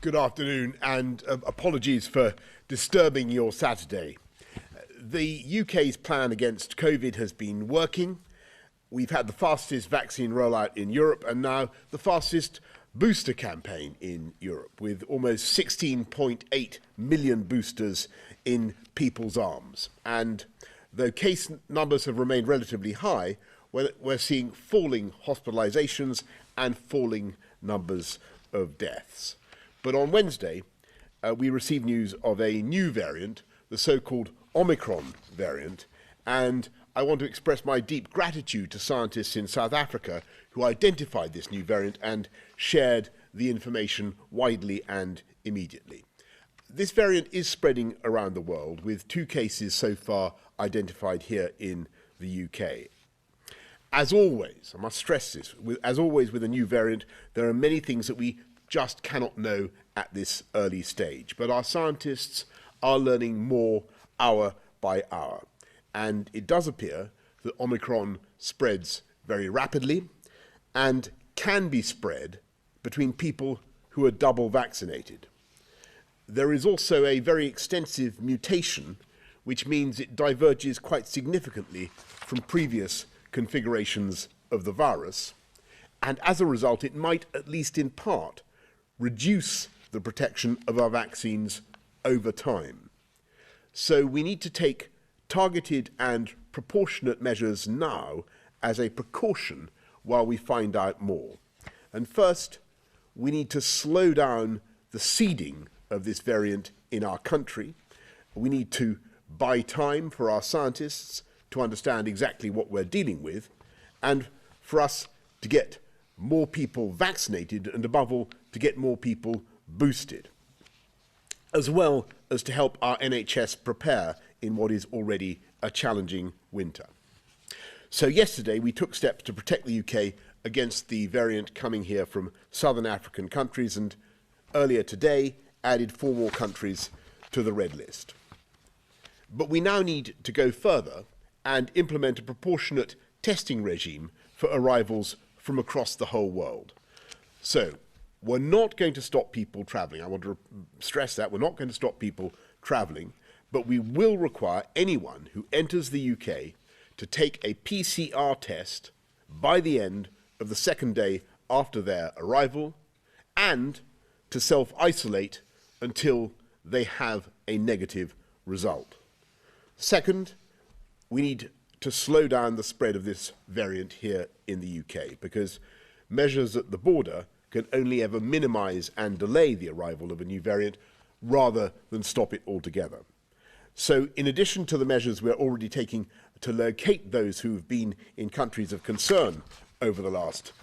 Good afternoon, and apologies for disturbing your Saturday. The UK's plan against COVID has been working. We've had the fastest vaccine rollout in Europe and now the fastest booster campaign in Europe, with almost 16.8 million boosters in people's arms. And though case numbers have remained relatively high, we're seeing falling hospitalisations and falling numbers of deaths. But on Wednesday, we received news of a new variant, the so-called Omicron variant, and I want to express my deep gratitude to scientists in South Africa who identified this new variant and shared the information widely and immediately. This variant is spreading around the world, with 2 cases so far identified here in the UK. As always, I must stress this, as always with a new variant, there are many things that we just cannot know at this early stage. But our scientists are learning more hour by hour. And it does appear that Omicron spreads very rapidly and can be spread between people who are double vaccinated. There is also a very extensive mutation, which means it diverges quite significantly from previous configurations of the virus. And as a result, it might, at least in part, reduce the protection of our vaccines over time. So we need to take targeted and proportionate measures now as a precaution while we find out more. And first, we need to slow down the seeding of this variant in our country. We need to buy time for our scientists to understand exactly what we're dealing with, and for us to get more people vaccinated, and above all, to get more people boosted, as well as to help our NHS prepare in what is already a challenging winter. So yesterday we took steps to protect the UK against the variant coming here from southern African countries, and earlier today added 4 more countries to the red list. But we now need to go further and implement a proportionate testing regime for arrivals from across the whole world. So, we're not going to stop people travelling. I want to stress that. We're not going to stop people travelling, but we will require anyone who enters the UK to take a PCR test by the end of the 2nd day after their arrival, and to self-isolate until they have a negative result. Second, we need to slow down the spread of this variant here in the UK, because measures at the border can only ever minimise and delay the arrival of a new variant rather than stop it altogether. So in addition to the measures we're already taking to locate those who have been in countries of concern over the last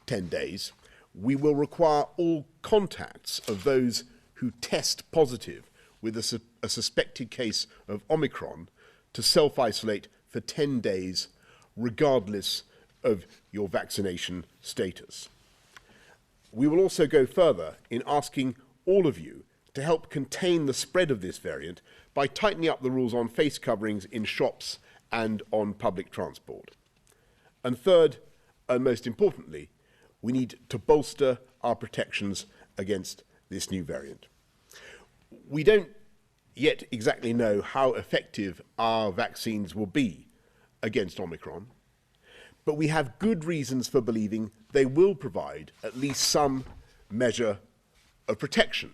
10 days, we will require all contacts of those who test positive with a suspected case of Omicron to self-isolate for 10 days, regardless of your vaccination status. We will also go further in asking all of you to help contain the spread of this variant by tightening up the rules on face coverings in shops and on public transport. And third, and most importantly, we need to bolster our protections against this new variant. We don't yet exactly know how effective our vaccines will be against Omicron, but we have good reasons for believing they will provide at least some measure of protection.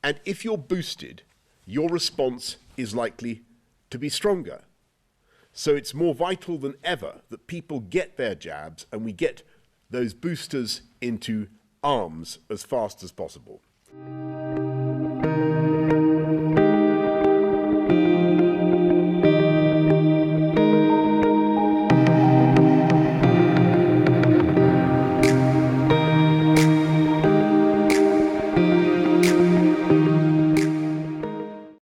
And if you're boosted, your response is likely to be stronger. So it's more vital than ever that people get their jabs and we get those boosters into arms as fast as possible.